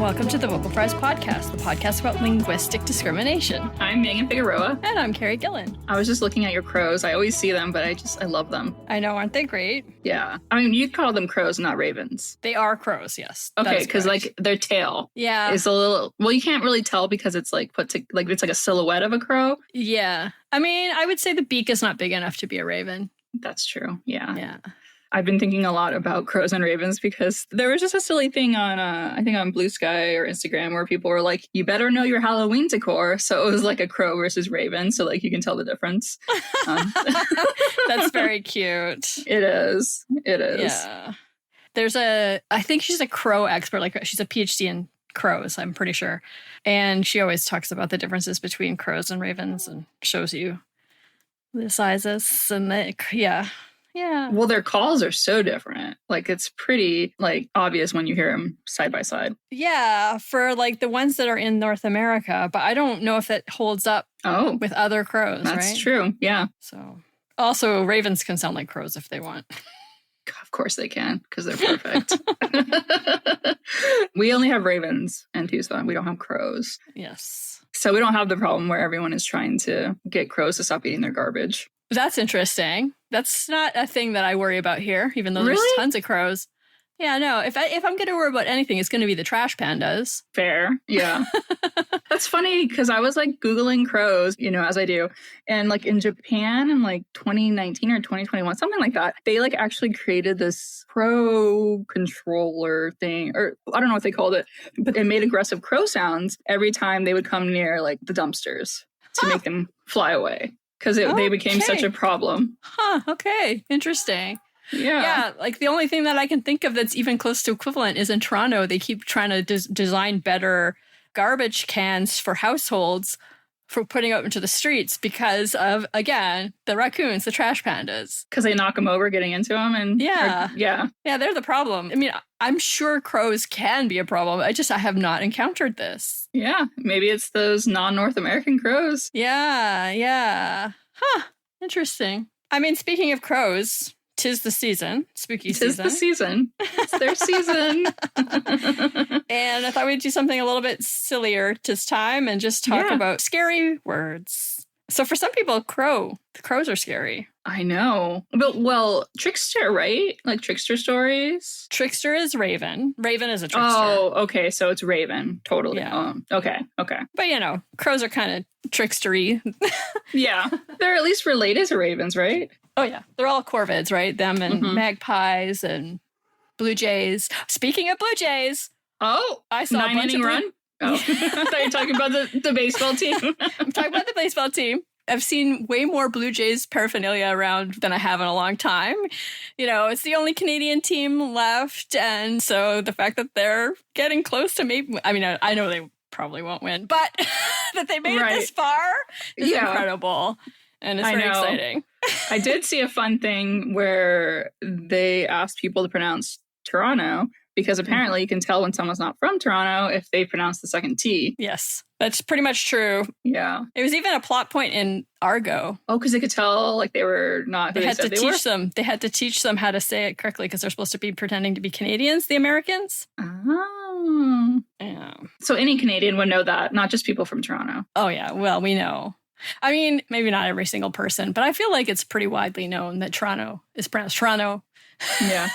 welcome to the Vocal Fries Podcast, the podcast about linguistic discrimination. I'm Megan Figueroa. And I'm Carrie Gillen. I was just looking at your crows. I always see them, but I love them. I know, aren't they great? Yeah. I mean, you'd call them crows, not ravens. They are crows, yes. Okay, because like their tail is a little, well, you can't really tell because it's like it's like a silhouette of a crow. Yeah. I mean, I would say the beak is not big enough to be a raven. That's true. Yeah. Yeah. I've been thinking a lot about crows and ravens because there was just a silly thing on, I think on Blue Sky or Instagram where people were like, you better know your Halloween decor. So it was like a crow versus raven. So like you can tell the difference. That's very cute. It is. It is. Yeah. I think she's a crow expert. Like she's a PhD in crows, I'm pretty sure. And she always talks about the differences between crows and ravens and shows you the sizes and yeah. Well, their calls are so different. Like it's pretty like obvious when you hear them side by side. Yeah, for like the ones that are in North America, but I don't know if it holds up with other crows, That's right? true. Yeah. So also ravens can sound like crows if they want. Of course they can, because they're perfect. We only have ravens in Tucson. We don't have crows. Yes. So we don't have the problem where everyone is trying to get crows to stop eating their garbage. That's interesting. That's not a thing that I worry about here, even though there's tons of crows. Yeah, no. If I'm going to worry about anything, it's going to be the trash pandas. Fair. Yeah. That's funny because I was like Googling crows, as I do. And like in Japan in like 2019 or 2021, something like that, they like actually created this crow controller thing, or I don't know what they called it, but it made aggressive crow sounds every time they would come near like the dumpsters to make them fly away. Because they became such a problem. Huh, okay. Interesting. Yeah, like the only thing that I can think of that's even close to equivalent is in Toronto. They keep trying to design better garbage cans for households for putting out into the streets because of, again, the raccoons, the trash pandas. Because they knock them over getting into them. And Yeah, they're the problem. I mean, I'm sure crows can be a problem. I have not encountered this. Yeah, maybe it's those non-North American crows. Yeah. Huh, interesting. I mean, speaking of crows, 'tis the season, spooky season. 'Tis the season. It's their season. And I thought we'd do something a little bit sillier this time and just talk about scary words. So for some people, the crows are scary. I know. But, well, trickster, right? Like trickster stories? Trickster is raven. Raven is a trickster. Oh, okay. So it's raven. Totally. Yeah. Okay. But, crows are kind of trickstery. Yeah. They're at least related to ravens, right? Oh, yeah. They're all corvids, right? Them and magpies and blue jays. Speaking of blue jays. Oh, I saw a bunch of run? Oh, I thought you were talking about the baseball team. I'm talking about the baseball team. I've seen way more Blue Jays paraphernalia around than I have in a long time. It's the only Canadian team left. And so the fact that they're getting close to maybe, I mean, I know they probably won't win, but that they made it this far is incredible. And it's very exciting. I did see a fun thing where they asked people to pronounce Toronto. Because apparently you can tell when someone's not from Toronto if they pronounce the second T. Yes, that's pretty much true. Yeah. It was even a plot point in Argo. Oh, because they could tell like they were not who they had to teach them. They had to teach them how to say it correctly because they're supposed to be pretending to be Canadians, the Americans. Oh. Yeah. So any Canadian would know that, not just people from Toronto. Oh, yeah. Well, we know. I mean, maybe not every single person, but I feel like it's pretty widely known that Toronto is pronounced Toronto. Yeah.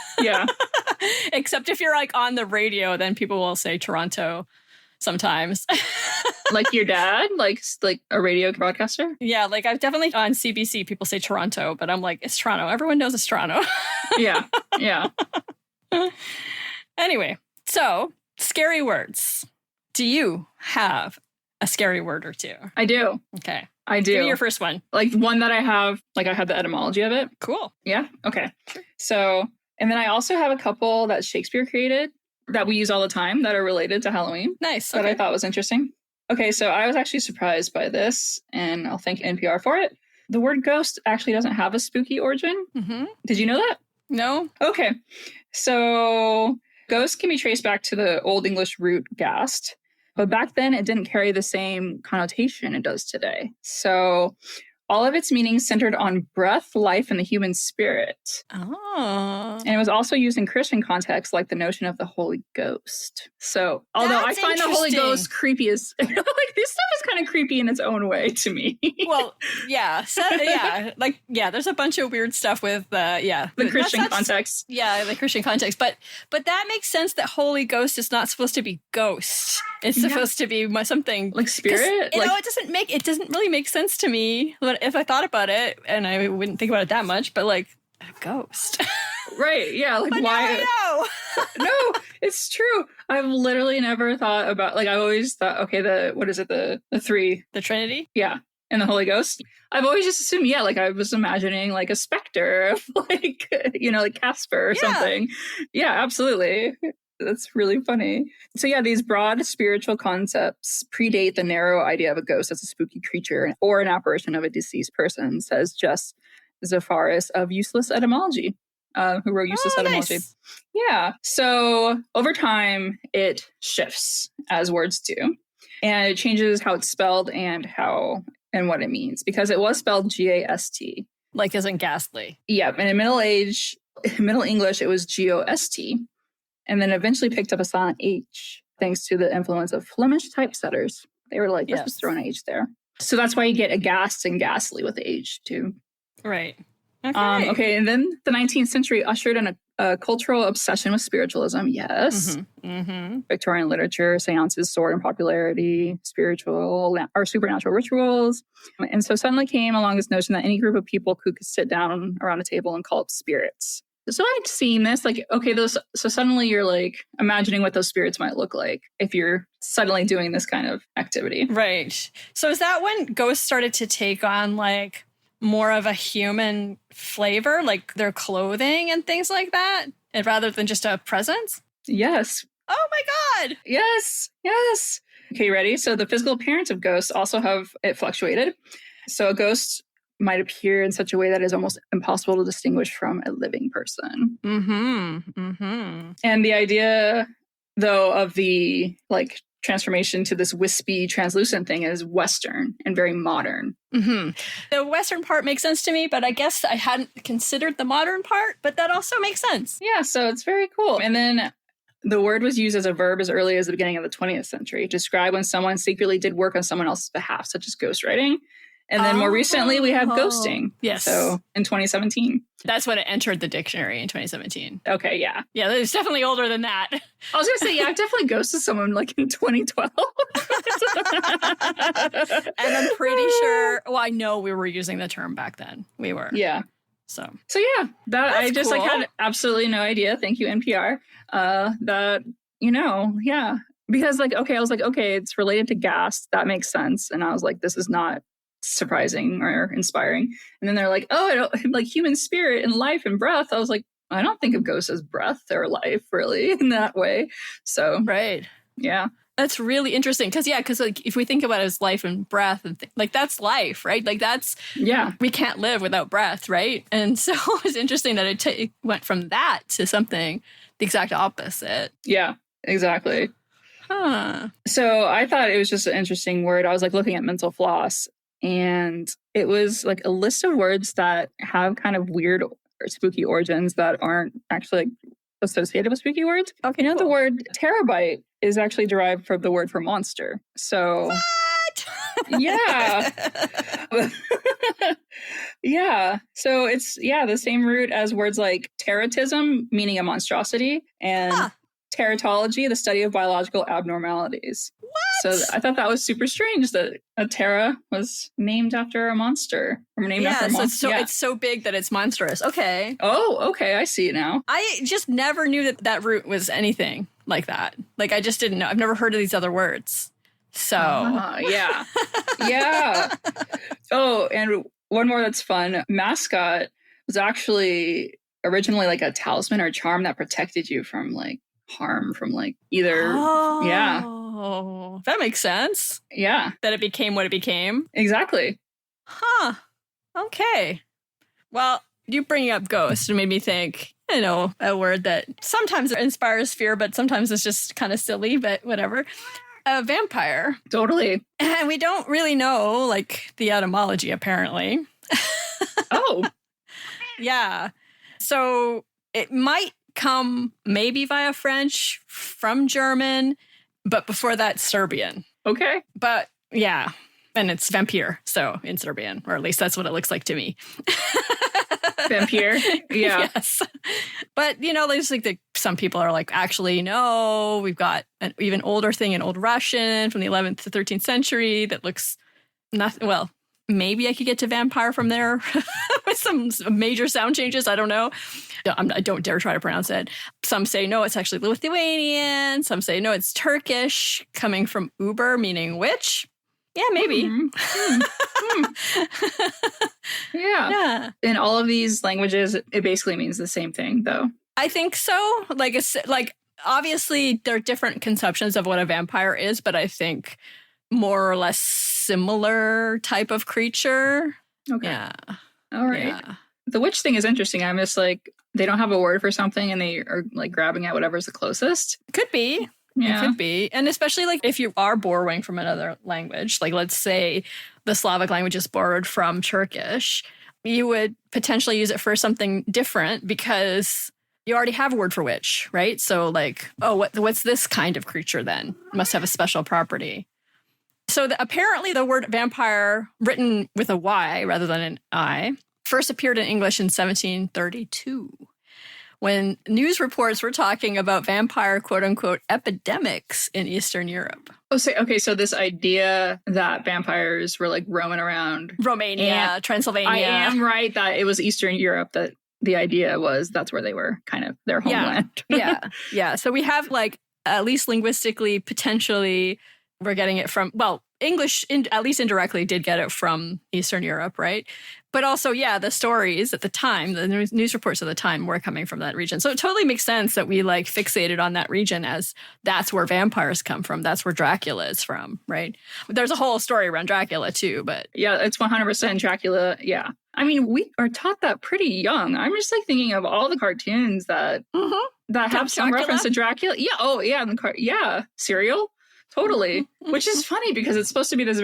Except if you're like on the radio, then people will say Toronto sometimes. Like your dad, like a radio broadcaster? Yeah, like I've definitely on CBC, people say Toronto, but I'm like, it's Toronto. Everyone knows it's Toronto. Yeah. Anyway, so scary words. Do you have a scary word or two? I do. Okay. I do. Give me your first one. Like one that I have, like I have the etymology of it. Cool. Yeah. Okay. Sure. So, and then I also have a couple that Shakespeare created that we use all the time that are related to Halloween. Nice. That I thought was interesting. Okay. So I was actually surprised by this and I'll thank NPR for it. The word ghost actually doesn't have a spooky origin. Mm-hmm. Did you know that? No. Okay. So ghost can be traced back to the Old English root gast. But back then, it didn't carry the same connotation it does today. So all of its meanings centered on breath, life, and the human spirit. Oh. And it was also used in Christian contexts, like the notion of the Holy Ghost. So, although I That's find the Holy Ghost creepy as like this stuff is kind of creepy in its own way to me. Well, yeah. So, there's a bunch of weird stuff with the Christian context. Yeah, the Christian context. But that makes sense that Holy Ghost is not supposed to be ghost. It's supposed to be something like spirit. It doesn't really make sense to me. But if I thought about it, and I wouldn't think about it that much, but like a ghost. Right. Yeah. Like, but why? Now I know. No, it's true. I've literally never thought about, like, I always thought, okay, what is it? The three? The Trinity? Yeah. And the Holy Ghost. I've always just assumed, like I was imagining like a specter, like, like Casper or something. Yeah, absolutely. That's really funny. So these broad spiritual concepts predate the narrow idea of a ghost as a spooky creature or an apparition of a deceased person, says Jess Zafaris of Useless Etymology, who wrote Useless Etymology. Nice. Yeah. So over time, it shifts as words do. And it changes how it's spelled and what it means, because it was spelled G-A-S-T. Like as in ghastly. Yeah. And in Middle English, it was G-O-S-T. And then eventually picked up a silent H, thanks to the influence of Flemish typesetters. They were like, let's just throw an H there. So that's why you get aghast and ghastly with the H too. Right. Okay. And then the 19th century ushered in a cultural obsession with spiritualism. Yes. Mm-hmm. Mm-hmm. Victorian literature, seances soared in popularity, spiritual or supernatural rituals. And so suddenly came along this notion that any group of people could sit down around a table and call up spirits. So I'd seen this, like, okay, so suddenly you're like imagining what those spirits might look like if you're suddenly doing this kind of activity. Right. So is that when ghosts started to take on like more of a human flavor, like their clothing and things like that, and rather than just a presence? Yes. Oh my God. Yes. Yes. Okay, ready? So the physical appearance of ghosts also have it fluctuated. So a ghost might appear in such a way that is almost impossible to distinguish from a living person. Mm-hmm. Mm-hmm. And the idea, though, of the like transformation to this wispy, translucent thing is Western and very modern. Mm-hmm. The Western part makes sense to me, but I guess I hadn't considered the modern part, but that also makes sense. Yeah, so it's very cool. And then the word was used as a verb as early as the beginning of the 20th century to describe when someone secretly did work on someone else's behalf, such as ghostwriting. And then more recently, we have ghosting. Yes. So in 2017. That's when it entered the dictionary in 2017. Okay, yeah. Yeah, it's definitely older than that. I was going to say, I definitely ghosted someone like in 2012. And I'm pretty sure, I know we were using the term back then. We were. Yeah. So yeah, that's I just cool. like had absolutely no idea. Thank you, NPR. Yeah. Because I was like, okay, it's related to gas. That makes sense. And I was like, this is not surprising or inspiring. And then they're like, oh, I don't like human spirit and life and breath. I was like, I don't think of ghosts as breath or life really in that way. So right. Yeah. That's really interesting. Because like if we think about it as life and breath and like that's life, right? Like that's, we can't live without breath, right? And so it's interesting that it went from that to something the exact opposite. Yeah, exactly. Huh. So I thought it was just an interesting word. I was like looking at Mental Floss, and it was like a list of words that have kind of weird or spooky origins that aren't actually like associated with spooky words. Okay, cool. The word terabyte is actually derived from the word for monster. So what? Yeah. Yeah. So it's the same root as words like teratism, meaning a monstrosity, and teratology, the study of biological abnormalities. What? So I thought that was super strange that a tera was named after a monster. Or named after a monster. It's so big that it's monstrous. Okay. Oh, okay. I see it now. I just never knew that root was anything like that. Like I just didn't know. I've never heard of these other words. So yeah. Yeah. Oh, and one more that's fun. Mascot was actually originally like a talisman or charm that protected you from like harm from like either. Oh, that makes sense. Yeah. That it became what it became. Exactly. Huh. Okay. Well, you bringing up ghost made me think, a word that sometimes inspires fear, but sometimes it's just kind of silly, but whatever. a vampire. Totally. And we don't really know, like, the etymology, apparently. Oh. Yeah. So it might come maybe via French, from German, but before that, Serbian. Okay. But yeah, and it's vampire, so in Serbian, or at least that's what it looks like to me. Vampire. Yeah. Yes. But, there's like some people are like, actually, no, we've got an even older thing in Old Russian from the 11th to 13th century that looks nothing. Well, maybe I could get to vampire from there with some major sound changes. I don't know. I don't dare try to pronounce it. Some say, no, it's actually Lithuanian. Some say, no, it's Turkish, coming from Uber, meaning witch. Yeah, maybe. Yeah. In all of these languages, it basically means the same thing, though. I think so. Like obviously, there are different conceptions of what a vampire is, but I think more or less similar type of creature. Okay. Yeah. All right. Yeah. The witch thing is interesting. I'm just like, they don't have a word for something and they are like grabbing at whatever's the closest. Could be. Yeah. It could be. And especially like if you are borrowing from another language, like let's say the Slavic language is borrowed from Turkish, you would potentially use it for something different because you already have a word for witch, right? So like, oh, what's this kind of creature then? It must have a special property. So apparently the word vampire, written with a Y rather than an I, first appeared in English in 1732. When news reports were talking about vampire, quote unquote, epidemics in Eastern Europe. So this idea that vampires were like roaming around Romania, Transylvania. I am right that it was Eastern Europe that the idea was that's where they were, kind of their homeland. Yeah. So we have like, at least linguistically, potentially, we're getting it from, well, English, at least indirectly, did get it from Eastern Europe, right? But also, yeah, the stories at the time, the news reports at the time were coming from that region. So it totally makes sense that we like fixated on that region as that's where vampires come from. That's where Dracula is from, right? There's a whole story around Dracula too, but... Yeah, it's 100% Dracula, yeah. I mean, we are taught that pretty young. I'm just like thinking of all the cartoons that have some Dracula? reference to Dracula. Yeah, oh yeah, Serial. Totally. Which is funny because it's supposed to be this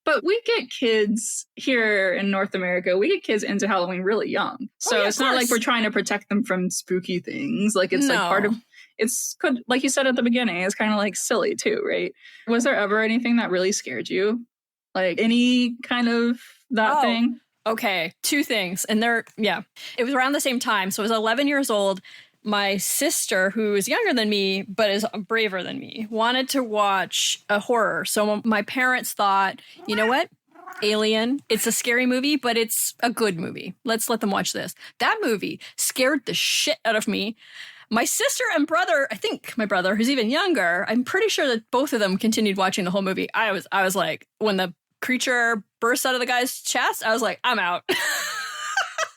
but we get kids here in North America, we get kids into Halloween really young. So it's not like we're trying to protect them from spooky things. Like it's like part of, it's good. Like you said at the beginning, it's kind of like silly too, right? Was there ever anything that really scared you? Like any kind of that thing? Okay, two things. And it was around the same time. So I was 11 years old. My sister, who is younger than me, but is braver than me, wanted to watch a horror. So my parents thought, you know what? Alien. It's a scary movie, but it's a good movie. Let's let them watch this. That movie scared the shit out of me. My sister and brother, I think my brother, who's even younger, I'm pretty sure that both of them continued watching the whole movie. I was like, when the creature burst out of the guy's chest, I was like, I'm out.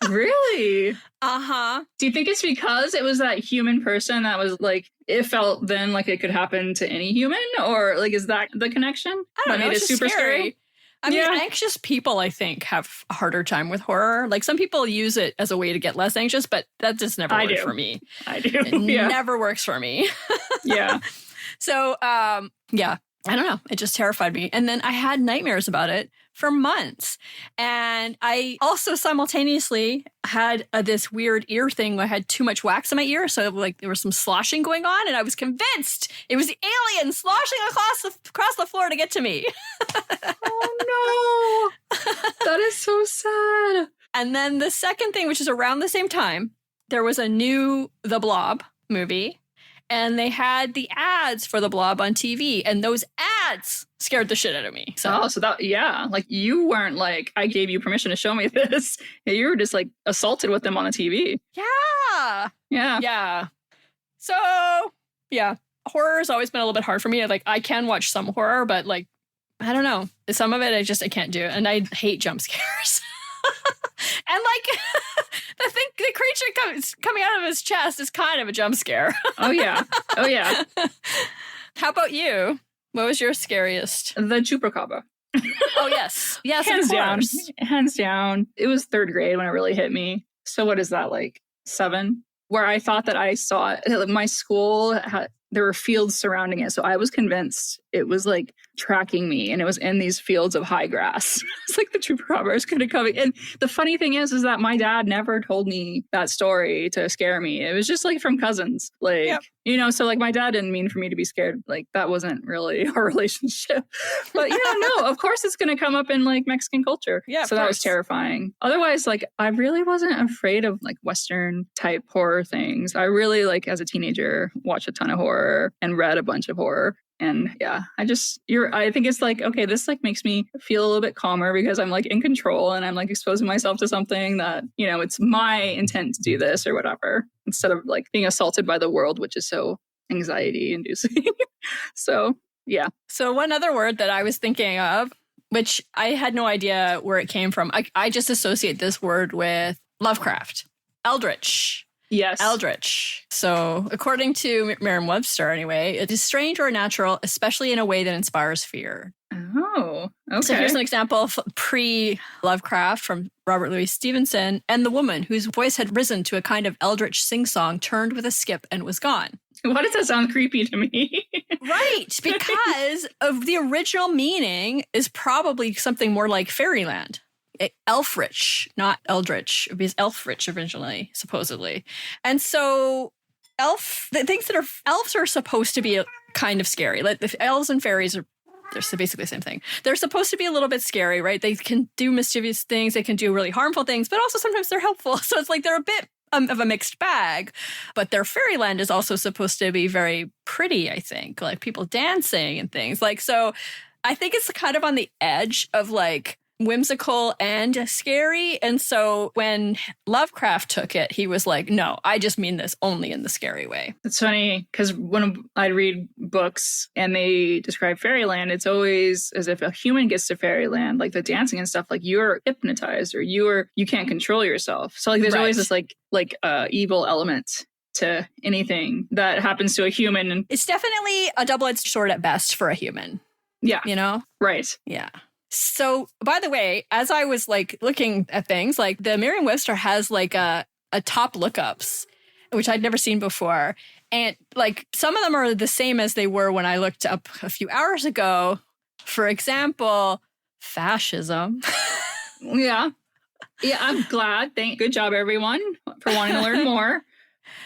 Really? Uh-huh. Do you think it's because it was that human person that was like, it felt then like it could happen to any human? Or like, is that the connection? I don't know. Made it super scary? I mean, anxious people, I think, have a harder time with horror. Like some people use it as a way to get less anxious, but that just never works for me. I do. It never works for me. Yeah. So, I don't know. It just terrified me. And then I had nightmares about it for months. And I also simultaneously had this weird ear thing where I had too much wax in my ear. So like there was some sloshing going on and I was convinced it was the alien sloshing across the floor to get to me. Oh no. That is so sad. And then the second thing, which is around the same time, there was a new The Blob movie. And they had the ads for The Blob on TV. And those ads scared the shit out of me. So like you weren't like, I gave you permission to show me this. You were just like assaulted with them on the TV. Yeah. Yeah. So, yeah. Horror has always been a little bit hard for me. Like, I can watch some horror, but like, I don't know. Some of it, I can't do. And I hate jump scares. And like the creature coming out of his chest is kind of a jump scare. Oh yeah. How about you? What was your scariest? The chupacabra. Oh yes, hands down. It was third grade when it really hit me. So what is that, like 7? Where I thought that I saw it. My school there were fields surrounding it. So I was convinced it was like tracking me, and it was in these fields of high grass. It's like the chupacabra is going to come. And the funny thing is that my dad never told me that story to scare me. It was just like from cousins, like, Yep. you know, so like my dad didn't mean for me to be scared. Like that wasn't really our relationship. But no, of course it's going to come up in like Mexican culture. Yeah, so that was terrifying. Otherwise, like I really wasn't afraid of like Western type horror things. I really like as a teenager watched a ton of horror and read a bunch of horror. And yeah, I think it's like, okay, this like makes me feel a little bit calmer because I'm like in control and I'm like exposing myself to something that, you know, it's my intent to do this or whatever, instead of like being assaulted by the world, which is so anxiety inducing. So yeah. So one other word that I was thinking of, which I had no idea where it came from. I just associate this word with Lovecraft. Eldritch. Yes. Eldritch. So according to Merriam-Webster anyway, it is strange or natural, especially in a way that inspires fear. Oh, okay. So here's an example of pre-Lovecraft from Robert Louis Stevenson. And the woman whose voice had risen to a kind of eldritch sing-song turned with a skip and was gone. Why does that sound creepy to me? Right, because of the original meaning is probably something more like fairyland. Elfrich, not eldritch. It was elfrich originally, supposedly. And so the things that are elves are supposed to be kind of scary. Like the elves and fairies are they're basically the same thing. They're supposed to be a little bit scary, right? They can do mischievous things, they can do really harmful things, but also sometimes they're helpful. So it's like they're a bit of a mixed bag. But their fairyland is also supposed to be very pretty, I think, like people dancing and things. Like, so I think it's kind of on the edge of like whimsical and scary. And so when Lovecraft took it, he was like, no, I just mean this only in the scary way. It's funny because when I read books and they describe fairyland, it's always as if a human gets to fairyland, like the dancing and stuff, like you're hypnotized or you can't control yourself. So like there's always this like evil element to anything that happens to a human. And it's definitely a double-edged sword at best for a human. Yeah. You know? Right. Yeah. So, by the way, as I was like looking at things, like the Merriam-Webster has like a top lookups, which I'd never seen before. And like some of them are the same as they were when I looked up a few hours ago. For example, fascism. Yeah. Yeah, I'm glad. Good job, everyone, for wanting to learn more.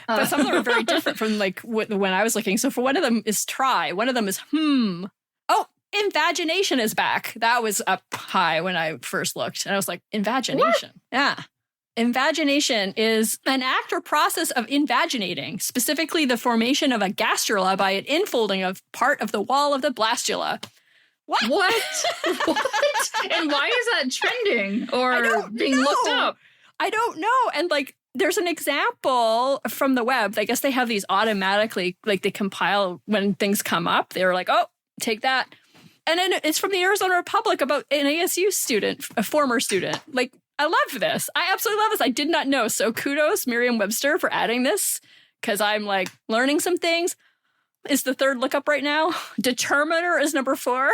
But some of them are very different from like when I was looking. So for one of them is try. One of them is Oh, invagination is back. That was up high when I first looked. And I was like, invagination. What? Yeah. Invagination is an act or process of invaginating, specifically the formation of a gastrula by an infolding of part of the wall of the blastula. What? What? And why is that trending or being looked up? I don't know. And like, there's an example from the web. I guess they have these automatically, like they compile when things come up. They were like, oh, take that. And then it's from the Arizona Republic about an ASU student, a former student. Like, I love this. I absolutely love this. I did not know. So kudos, Merriam-Webster, for adding this, because I'm like learning some things. Is the third lookup right now. Determiner is number 4.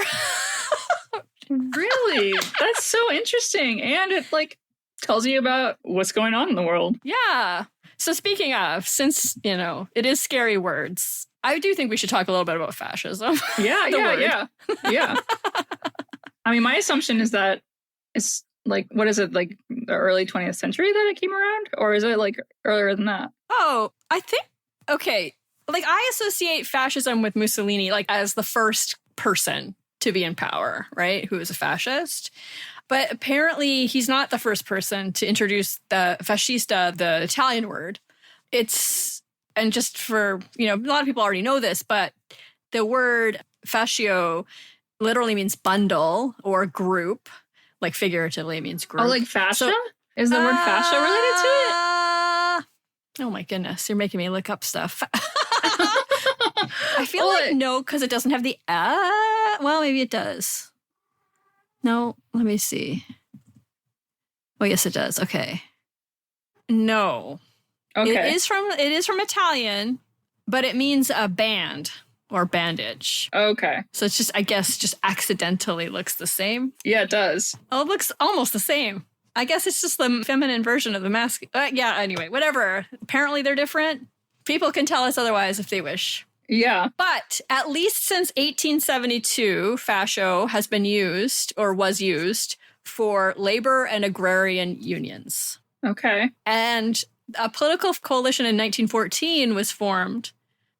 Really? That's so interesting. And it like tells you about what's going on in the world. Yeah. So speaking of, since, you know, it is scary words, I do think we should talk a little bit about fascism. Yeah. I mean, my assumption is that it's like, what is it, like the early 20th century that it came around? Or is it like earlier than that? Oh, I think, okay. Like I associate fascism with Mussolini, like as the first person to be in power, right? Who is a fascist. But apparently he's not the first person to introduce the fascista, the Italian word. And just for, you know, a lot of people already know this, but the word fascio literally means bundle or group. Like figuratively it means group. Oh, like fascia? So, is the word fascia related to it? Oh my goodness, you're making me look up stuff. I feel like no, because it doesn't have the well, maybe it does. No, let me see. Oh, yes, it does. Okay. No. Okay. It is from Italian, but it means a band or bandage. Okay. So it's just, I guess, just accidentally looks the same. Yeah, it does. Oh, it looks almost the same. I guess it's just the feminine version of the mask. Yeah, anyway, whatever. Apparently they're different. People can tell us otherwise if they wish. Yeah. But at least since 1872, fascio has been used or was used for labor and agrarian unions. Okay. And a political coalition in 1914 was formed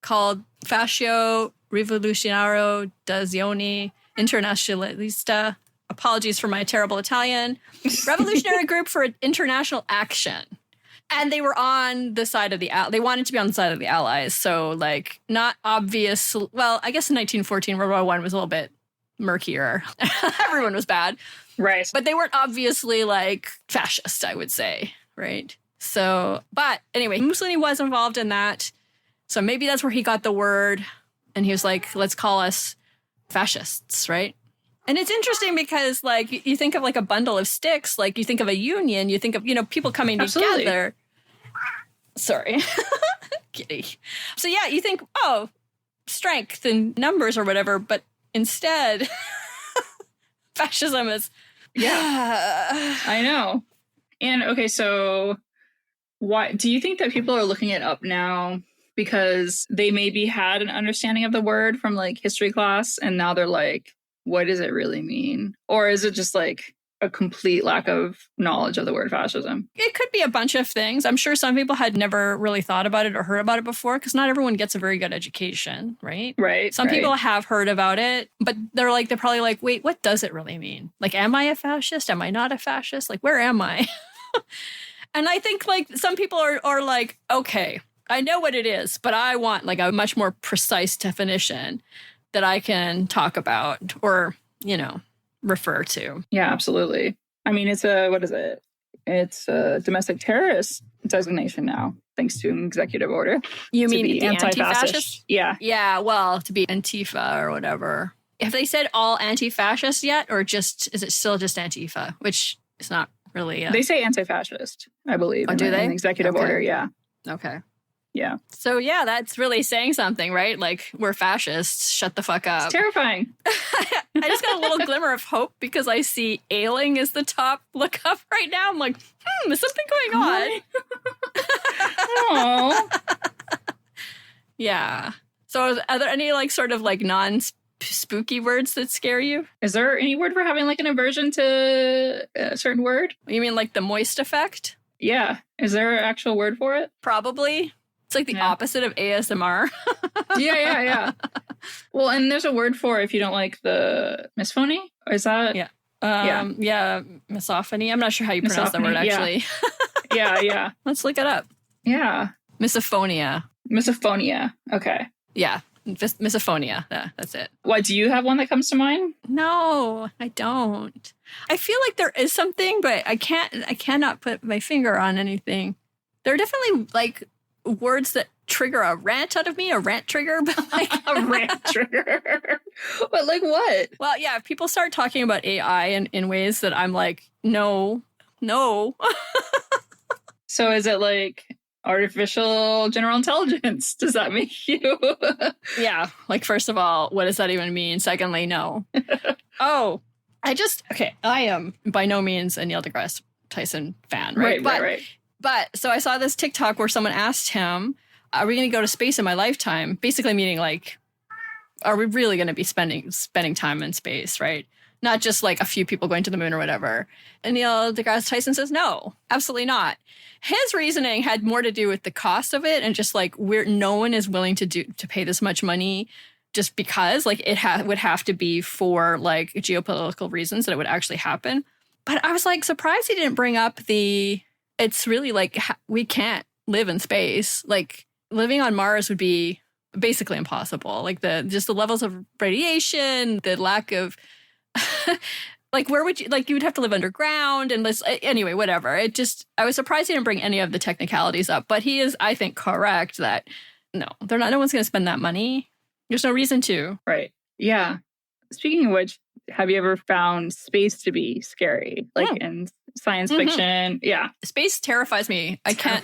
called Fascio Rivoluzionario d'Azione Internazionalista. Apologies for my terrible Italian. Revolutionary Group for International Action. And they were on the side of they wanted to be on the side of the Allies. So, like, not obvious. Well, I guess in 1914, World War I was a little bit murkier. Everyone was bad. Right. But they weren't obviously, like, fascist, I would say. Right. So, but anyway, Mussolini was involved in that. So maybe that's where he got the word. And he was like, let's call us fascists, right? And it's interesting because, like, you think of, like, a bundle of sticks. Like, you think of a union. You think of, people coming Absolutely. together. Sorry. Kitty. So, yeah, you think, oh, strength and numbers or whatever. But instead, fascism is... Yeah. I know. And, okay, so why do you think that people are looking it up now because they maybe had an understanding of the word from, like, history class, and now they're like, what does it really mean? Or is it just, like, a complete lack of knowledge of the word fascism? It could be a bunch of things. I'm sure some people had never really thought about it or heard about it before because not everyone gets a very good education, right? Right. Some people have heard about it, but they're probably like, wait, what does it really mean? Like, am I a fascist? Am I not a fascist? Like, where am I? And I think, like, some people are like, okay, I know what it is, but I want, like, a much more precise definition that I can talk about or, refer to. Yeah, absolutely. I mean, it's what is it? It's a domestic terrorist designation now, thanks to an executive order. You to mean be the anti-fascist? anti-fascist? Yeah. Yeah, well, to be Antifa or whatever. Have they said all anti-fascist yet, or is it still just Antifa, which is not really... They say anti-fascist, I believe. Oh, do they? In the executive Okay. order, yeah. Okay. Yeah. So, yeah, that's really saying something, right? Like, we're fascists. Shut the fuck up. It's terrifying. I just got a little glimmer of hope because I see ailing as the top look up right now. I'm like, is something going on? Oh. Yeah. So are there any, like, sort of, like, non-spooky words that scare you? Is there any word for having, like, an aversion to a certain word? You mean like the moist effect? Yeah. Is there an actual word for it? Probably. It's like the opposite of ASMR. Yeah. Well, and there's a word for if you don't like the misphony. Is that? Yeah. Yeah, misophony. I'm not sure how you pronounce that word, actually. Yeah. Let's look it up. Yeah. Misophonia. Misophonia. Okay. Yeah. Misophonia. Yeah, that's it. Why, do you have one that comes to mind? No, I don't. I feel like there is something, but I cannot put my finger on anything. There are definitely, like, words that trigger a rant out of me, a rant trigger, but like a rant trigger. But like what? Well, yeah, if people start talking about AI in ways that I'm like, no. So is it like artificial general intelligence? Does that make you? Yeah. Like, first of all, what does that even mean? Secondly, no. I am by no means a Neil deGrasse Tyson fan, right? Right. But so I saw this TikTok where someone asked him, are we going to go to space in my lifetime? Basically meaning, like, are we really going to be spending time in space, right? Not just like a few people going to the moon or whatever. And Neil deGrasse Tyson says, no, absolutely not. His reasoning had more to do with the cost of it and just like no one is willing to pay this much money just because, like, it would have to be for like geopolitical reasons that it would actually happen. But I was like surprised he didn't bring up it's really like we can't live in space. Like, living on Mars would be basically impossible. Like the levels of radiation, the lack of like, where would you, like, you would have to live underground and this, anyway, whatever. I was surprised he didn't bring any of the technicalities up, but he is, I think, correct that no one's going to spend that money. There's no reason to. Right. Yeah. Speaking of which, have you ever found space to be scary? Like in science fiction? Yeah. Space terrifies me. I can't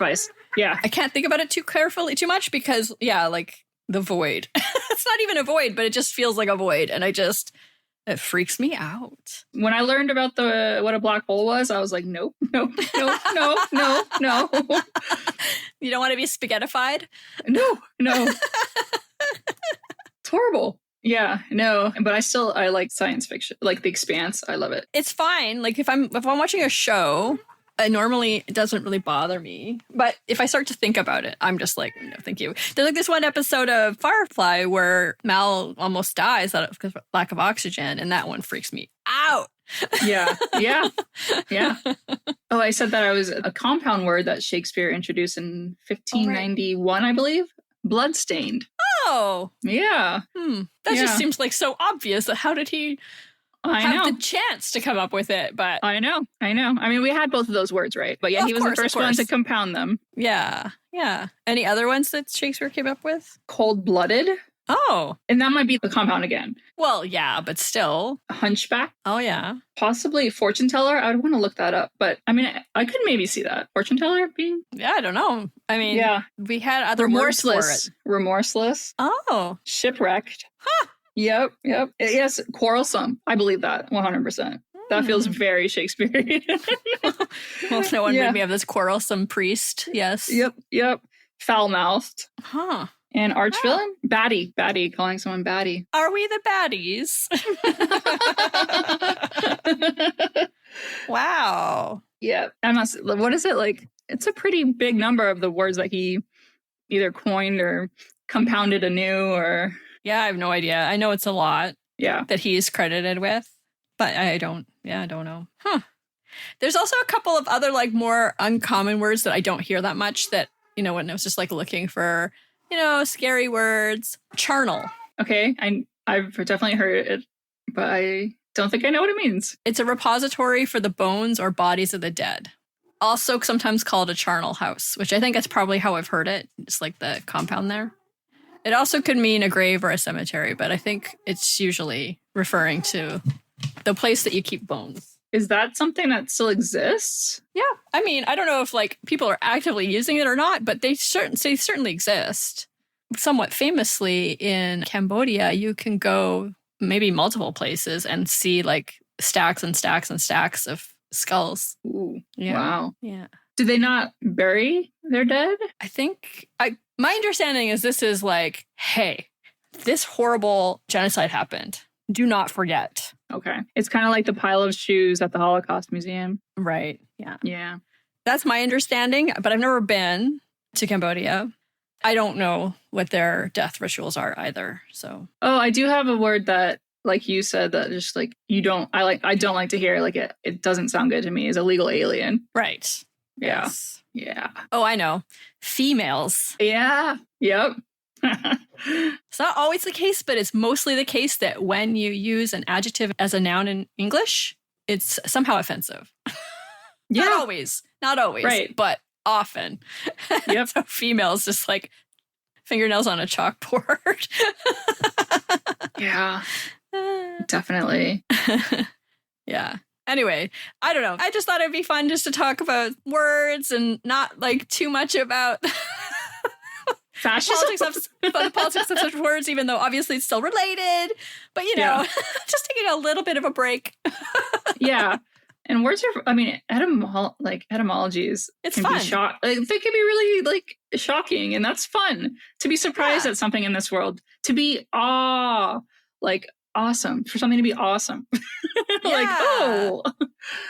think about it too much because, yeah, like the void. It's not even a void, but it just feels like a void. And it freaks me out. When I learned about what a black hole was, I was like, nope. No. You don't want to be spaghettified? No. horrible. Yeah, no, but I like science fiction, like The Expanse. I love it. It's fine. Like if I'm watching a show, it doesn't really bother me. But if I start to think about it, I'm just like, no, thank you. There's like this one episode of Firefly where Mal almost dies because of lack of oxygen, and that one freaks me out. Yeah. Oh, I said that I was a compound word that Shakespeare introduced in 1591, I believe. Bloodstained. Oh. Yeah. That just seems like so obvious. How did he have the chance to come up with it? But I know. I mean, we had both of those words, right? But yeah, he was the first one to compound them. Yeah. Any other ones that Shakespeare came up with? Cold-blooded. Oh. And that might be the compound again. Well, yeah, but still. Hunchback. Oh, yeah. Possibly fortune teller. I would want to look that up. But I mean, I could maybe see that. Fortune teller being? Yeah, I don't know. I mean, we had other words for it. Remorseless. Oh. Shipwrecked. Huh. Yep. Yes, quarrelsome. I I believe that 100%. That feels very Shakespearean. Well, no one made me have this quarrelsome priest. Yes. Yep. Foul-mouthed. Huh. And arch villain? Baddie, calling someone baddie. Are we the baddies? Wow. Yeah. What is it like? It's a pretty big number of the words that he either coined or compounded anew or. Yeah, I have no idea. I know it's a lot. Yeah. That he's credited with, but I don't know. Huh. There's also a couple of other like more uncommon words that I don't hear that much that, when I was just like looking for, scary words. Charnel. Okay. I've definitely heard it, but I don't think I know what it means. It's a repository for the bones or bodies of the dead. Also sometimes called a charnel house, which I think that's probably how I've heard it. It's like the compound there. It also could mean a grave or a cemetery, but I think it's usually referring to the place that you keep bones. Is that something that still exists? Yeah. I mean, I don't know if like people are actively using it or not, but they certainly exist. Somewhat famously in Cambodia, you can go maybe multiple places and see like stacks and stacks and stacks of skulls. Ooh. Yeah. Wow. Yeah. Do they not bury their dead? I think my understanding is this is like, hey, this horrible genocide happened. Do not forget. Okay. It's kind of like the pile of shoes at the Holocaust Museum. Right. Yeah. Yeah. That's my understanding, but I've never been to Cambodia. I don't know what their death rituals are either. So. Oh, I do have a word that, like you said, that just like I don't like to hear. Like it doesn't sound good to me. Is illegal alien. Right. Yeah. Yes. Yeah. Oh, I know. Females. Yeah. Yep. It's not always the case, but it's mostly the case that when you use an adjective as a noun in English, it's somehow offensive. Yeah. Not always, right. But often. Yep. So females just like fingernails on a chalkboard. Yeah. Definitely. Yeah. Anyway, I don't know. I just thought it'd be fun just to talk about words and not like too much about the politics of such words, even though obviously it's still related. But, just taking a little bit of a break. Yeah. And words are, etymologies. It's can fun. They can be really like shocking, and that's fun to be surprised at something in this world. To be awesome, for something to be awesome. Like, oh.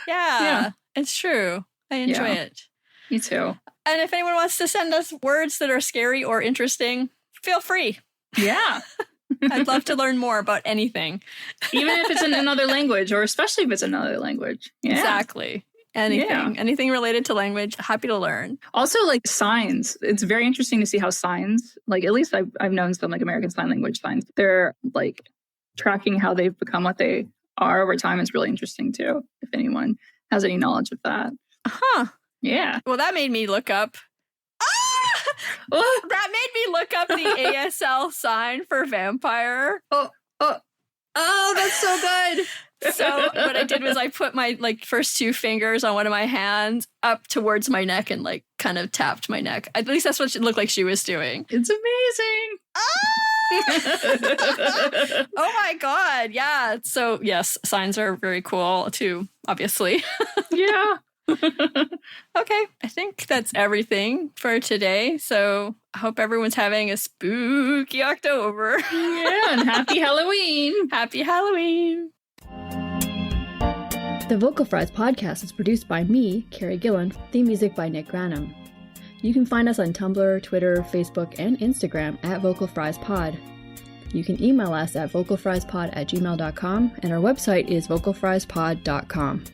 Yeah. It's true. I enjoy it. Me too. And if anyone wants to send us words that are scary or interesting, feel free. Yeah. I'd love to learn more about anything. Even if it's in another language, or especially if it's another language. Yeah. Exactly. Anything related to language, happy to learn. Also, like signs. It's very interesting to see how signs, like at least I've known some like American Sign Language signs. They're like tracking how they've become what they are over time is really interesting too, if anyone has any knowledge of that. Huh. Yeah. Well, that made me look up. That made me look up the ASL sign for vampire. Oh, that's so good. So what I did was I put my like first two fingers on one of my hands up towards my neck and like kind of tapped my neck. At least that's what it looked like she was doing. It's amazing. Oh my God. Yeah. So yes, signs are very cool too, obviously. Yeah. Okay, I think that's everything for today. So I hope everyone's having a spooky October. Yeah, and happy Halloween. Happy Halloween. The Vocal Fries podcast is produced by me, Carrie Gillen, theme music by Nick Granum. You can find us on Tumblr, Twitter, Facebook, and Instagram at Vocal Fries Pod. You can email us at vocalfriespod@gmail.com, and our website is vocalfriespod.com.